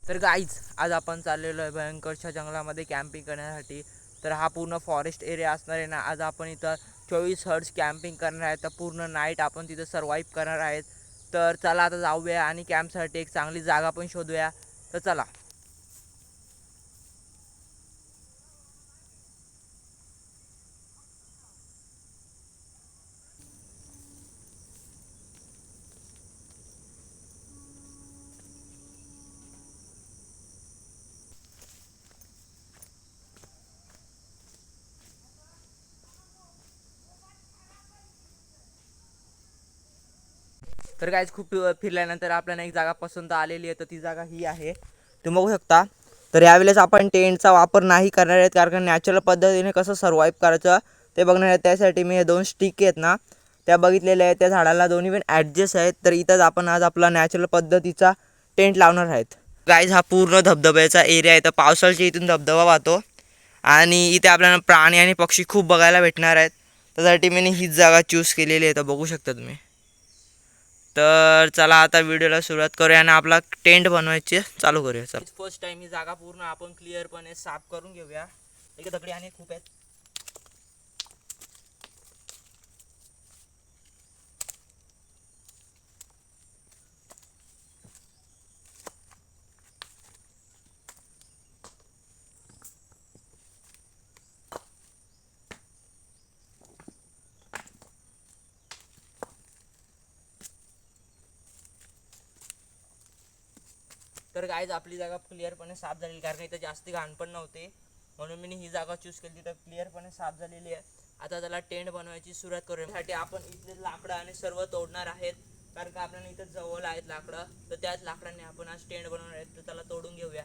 तर गाईज आज आपण चाललेलो आहे भयंकरच्या जंगलामध्ये कॅम्पिंग करण्यासाठी. तर हा पूर्ण फॉरेस्ट एरिया असणार आहे ना. आज आपण इथं 24 हर्स कॅम्पिंग करणार आहे. तर पूर्ण नाईट आपण तिथं सर्वाईव्ह करणार आहेत. तर चला आता जाऊया आणि कॅम्पसाठी एक चांगली जागा पण शोधूया. तर चला. तर गाईज खूप फिरल्यानंतर आपल्याला एक जागा पसंत आलेली आहे. तर ती जागा ही आहे, तुम्ही बघू शकता. तर यावेळेस आपण टेंटचा वापर नाही करणार आहेत, कारण नॅचरल पद्धतीने कसं सर्वाईव्ह करायचं ते बघणार आहे. त्यासाठी मी हे 2 स्टिक आहेत ना, त्या बघितलेल्या आहेत. त्या झाडाला दोन्ही पण ॲडजस्ट आहेत. तर इथंच आपण आज आपला नॅचरल पद्धतीचा टेंट लावणार आहेत. गाईज हा पूर्ण धबधब्याचा एरिया आहे. तर पावसाळ्याच्या इथून धबधबा वाहतो आणि इथे आपल्याला प्राणी आणि पक्षी खूप बघायला भेटणार आहेत. त्यासाठी मी हीच जागा चूज केलेली आहे. तर बघू शकता तुम्ही. तर चला आता व्हिडिओला सुरुवात करूया आणि आपला टेंट बनवायचे चालू करूया. चला, फर्स्ट टाइम ही जागा पूर्ण आपण क्लिअरपणे साफ करून घेऊया. एक दगडी आणि खूप आहेत. तर गाईज आपली जागा क्लिअरपणे साफ झालेली, कारण इथं जास्त घाण पण नव्हते, म्हणून मी ही जागा चूज केली. तर क्लिअरपणे साफ झालेली आहे. आता त्याला टेंट बनवायची सुरुवात करूया. त्यासाठी आपण इथले लाकडं आणि सर्व तोडणार आहेत, कारण का आपल्याला इथं जवळ आहेत लाकडं. तर त्याच लाकडांनी आपण आज टेंट बनवणार आहेत. तर त्याला तोडून घेऊया.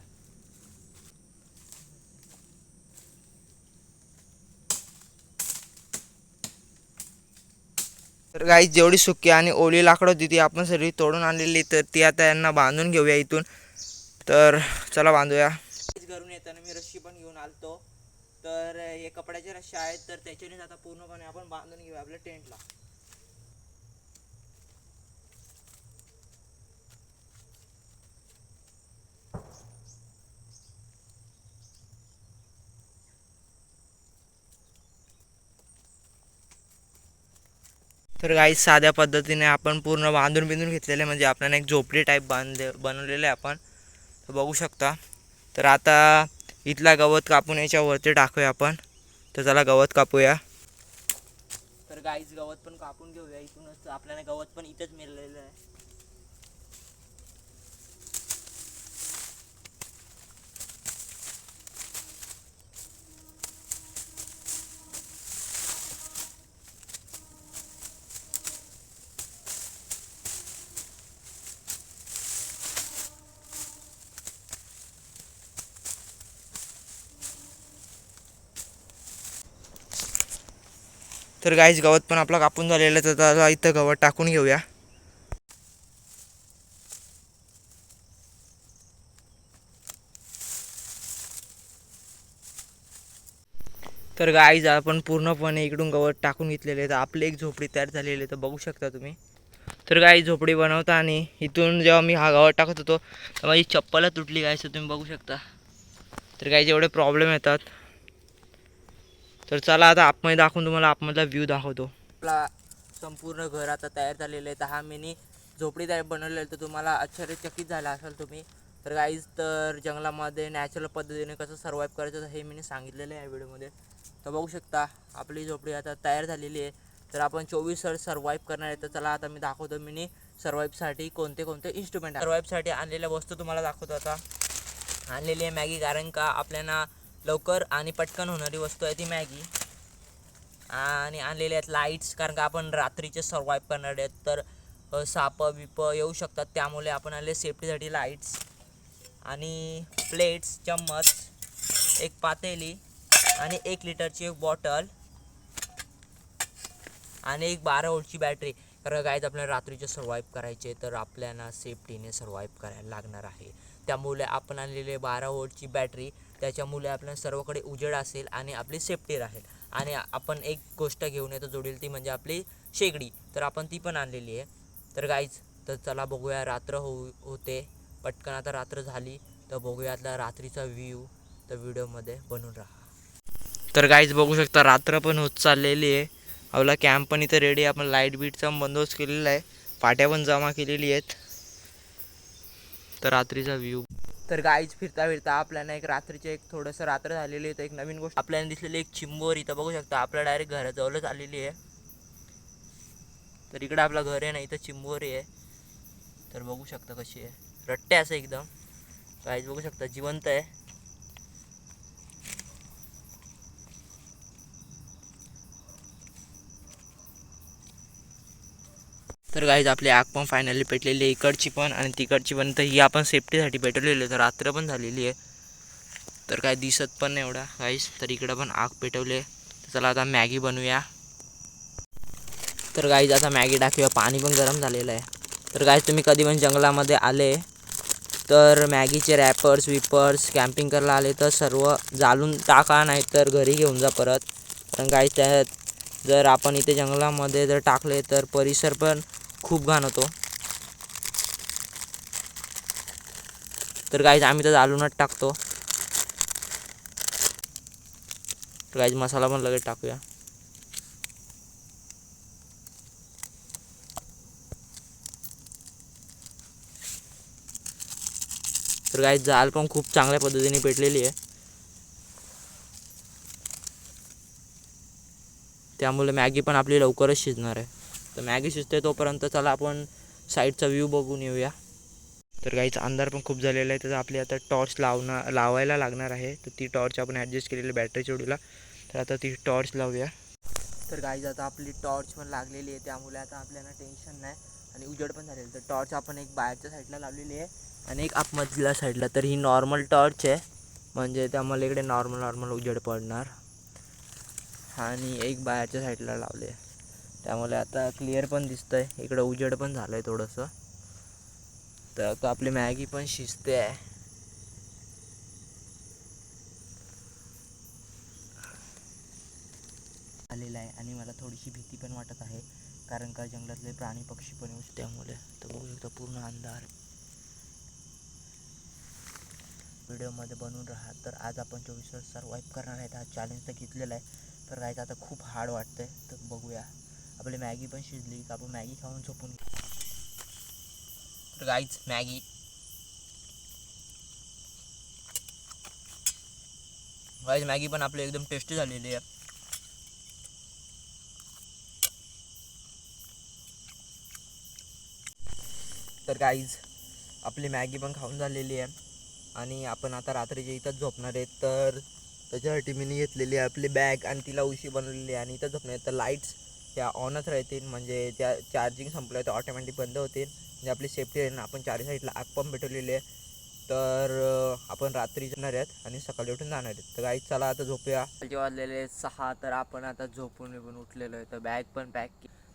तर गाईज जेवढी सुकी आणि ओली लाकडं होती ती आपण सर्व तोडून आणलेली. तर ती आता यांना बांधून घेऊया इथून. तर चला बांधूया. घरून येताना मी रस्सी पण घेऊन आलतो. तर हे कपड्याच्या रश्या आहेत. तर त्याच्यानेच आता पूर्णपणे आपण बांधून घेऊया आपल्या टेंटला. तर गाईज साध्या पद्धतीने आपण पूर्ण बांधून बिंधून घेतलेले, म्हणजे आपल्याला एक झोपडी टाईप बनवलेलं आहे आपण. तर बघू शकता. तर आता इथला गवत कापून याच्यावरती टाकूया आपण. तर चला गवत कापूया. तर गाईज गवत पण कापून घेऊया इथूनच. आपल्याला गवत पण इथेच मिळलेलं आहे. तर गाईज गवत पण आपला कापून झालेलं आहे. तर आता इथं गवत टाकून घेऊया. तर गाईज आपण पूर्णपणे इकडून गवत टाकून घेतलेले आहे. तर आपली एक झोपडी तयार झालेली आहे. तर बघू शकता तुम्ही. तर गाई झोपडी बनवता आणि इथून जेव्हा मी हा गवत टाकत होतो तर माझी चप्पल तुटली. गाईस तुम्ही बघू शकता. तर गाईज एवढे प्रॉब्लेम येतात. तर चला आता आतमध्ये दाखवून तुम्हाला आतमधला व्ह्यू दाखवतो. आपला संपूर्ण घर आता तयार झालेलं आहे. तर हा मिनी झोपडी तयार बनवलेलं आहे. तर तुम्हाला आश्चर्यचकित झाला असाल तुम्ही. तर गाईज तर जंगलामध्ये नॅचरल पद्धतीने कसं सर्वाईव्ह करायचं हे मी सांगितलेलं आहे या व्हिडिओमध्ये. तर बघू शकता आपली झोपडी आता तयार झालेली आहे. तर आपण 24 तास सर्वाईव्ह करणार आहे. तर चला आता मी दाखवतो मिनी सर्वाईव्हसाठी कोणते कोणते इन्स्ट्रुमेंट. सर्वाईव्हसाठी आणलेल्या वस्तू तुम्हाला दाखवतो. आता आणलेली आहे मॅगी, कारण का आपल्याला लवकर आणि पटकन होणारी वस्तू आहे ती मॅगी. आणि आणलेले आहेत लाईट्स, कारण का आपण रात्रीचे सर्वाईव्ह करणार आहेत. तर साप बिप येऊ शकतात, त्यामुळे आपण आणले सेफ्टीसाठी लाईट्स. आणि प्लेट्स, चम्मच, एक पातेली आणि 1 लिटरची एक बॉटल आणि एक 12 वोल्टची बॅटरी. कारण गाईज आपल्याला रात्रीचे सर्वाईव्ह करायचे, तर आपल्याला सेफ्टीने सर्वाईव्ह करायला लागणार आहे. त्यामुळे आपण आणलेले 12 वोल्टची बॅटरी, त्याच्यामुळे आपल्याला सर्वकडे उजेड असेल आणि आपली सेफ्टी राहील. आणि आपण एक गोष्ट घेऊन येतो जोडील, ती म्हणजे आपली शेगडी. तर आपण ती पण आणलेली आहे. तर गाईज तर चला बघूया. रात्र होते पटकन, आता रात्र झाली. तर बघूयातला रात्रीचा व्ह्यू तर व्हिडिओमध्ये बनून राहा. तर गाईज बघू शकता रात्र पण होत चाललेली आहे. आपला कॅम्प पण इथं रेडी, आपण लाईट बीटचा बंदोबस्त केलेला आहे, पाट्या पण जमा केलेली आहेत. तर रात्रीचा व्ह्यू. तर गाईज फिरता फिरता आपल्याला एक रात्रीचे एक थोडंसं रात्र झालेली आहे. तर एक नवीन गोष्ट आपल्याला दिसलेली एक चिंबोरी इथं बघू शकता, आपल्या डायरेक्ट घराजवळच आलेली आहे. तर इकडं आपलं घर आहे ना, इथं चिंबोरी आहे. तर बघू शकता कशी आहे, रट्टे असं एकदम गाईज बघू शकता जिवंत आहे. तर गाईज आपली आग पण फायनली पेटलेली आहे, इकडची पण आणि तिकडची पण. तर ही आपण सेफ्टीसाठी पेटवलेली आहे. तर रात्र पण झालेली आहे, तर काय दिसत पण नाही एवढा गाईज. तर इकडं पण आग पेटवली आहे. तर चला आता मॅगी बनवूया. तर गाईज आता मॅगी टाकूया, पाणी पण गरम झालेलं आहे. तर गाईज तुम्ही कधी पण जंगलामध्ये आले तर मॅगीचे रॅपर्स विपर्स कॅम्पिंग करायला आले तर सर्व जाळून टाका, नाही तर घरी घेऊन जा परत. कारण गाईज त्यात जर आपण इथे जंगलामध्ये जर टाकले तर परिसर पण खूप घाण होतो. तर गाईज आम्ही तर जाळूनच टाकतो. तर गाईज मसाला पण लगेच टाकूया. तर गाईज जाळ पण खूप चांगल्या पद्धतीने पेटलेली आहे, त्यामुळे मॅगी पण आपली लवकरच शिजणार आहे. तर मॅगी शिजते तोपर्यंत चला आपण साईडचा व्ह्यू बघून येऊया. तर गाईचा अंधार पण खूप झालेला आहे, तर आपली आता टॉर्च लावायला लागणार आहे. तर ती टॉर्च आपण ॲडजस्ट केलेली बॅटरी जोडीला, तर आता ती टॉर्च लावूया. तर गाईज आता आपली टॉर्च पण लागलेली आहे, त्यामुळे आता आपल्याला टेन्शन नाही आणि उजेड पण झालेलं. तर टॉर्च आपण एक बाहेरच्या साईडला लावलेली आहे आणि एक आतमधल्या साईडला. तर ही नॉर्मल टॉर्च आहे, म्हणजे त्यामुळे इकडे नॉर्मल उजेड पडणार. आणि एक बाहेरच्या साईडला लावले, त्यामुळे आता क्लिअर पण दिसतंय. इकडं उजेड पण झालं आहे थोडंसं. तर आता आपली मॅगी पण शिजते आहे. आलेला आहे आणि मला थोडीशी भीती पण वाटत आहे, कारण का जंगलातले प्राणी पक्षी पण येऊ, त्यामुळे. तर बघू शकता पूर्ण अंधार. व्हिडिओमध्ये बनवून राहा. तर आज आपण 24 तास सर्वाईव्ह करणार आहेत, हा चॅलेंज तर घेतलेला आहे. तर गाईज आता खूप हार्ड वाटतंय, तर बघूया. आपली मॅगी पण शिजली तर आपण मॅगी खाऊन झोपून. तर गाईज मॅगी पण आपली एकदम टेस्टी झालेली आहे. तर गाईज आपली मॅगी पण खाऊन झालेली आहे आणि आपण आता रात्रीच्या इथंच झोपणार आहेत. तर त्याच्यासाठी मी घेतलेली आहे आपली बॅग आणि तिला उशी बनवलेली आहे आणि इथं झोपणार आहेत. तर लाईट्स त्या ऑनच राहतील, म्हणजे त्या चार्जिंग संपलं तर ऑटोमॅटिक बंद होतील, म्हणजे आपली सेफ्टी आहे ना. आपण चारी साईडला आग पण पेटवलेली आहे. तर आपण रात्री जाणार आहेत आणि सकाळी उठून जाणार आहेत. तर गाईज चला आता झोपूया. वाजलेले 6, तर आपण आता झोपून उठलेलो आहे. तर बॅग पण पॅक.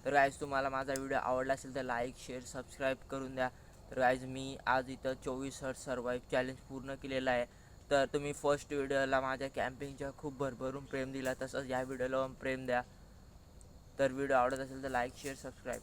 तर गाईज तुम्हाला माझा व्हिडिओ आवडला असेल तर लाईक शेअर सबस्क्राईब करून द्या. तर गाईज मी आज इथं 24 तास सर्वाईव्ह चॅलेंज पूर्ण केलेला आहे. तर तुम्ही फर्स्ट व्हिडिओला माझ्या कॅम्पिंगच्या खूप भरभरून प्रेम दिला, तसंच या व्हिडिओला पण प्रेम द्या. तर व्हिडिओ आवडत असेल तर लाईक शेअर सबस्क्राईब.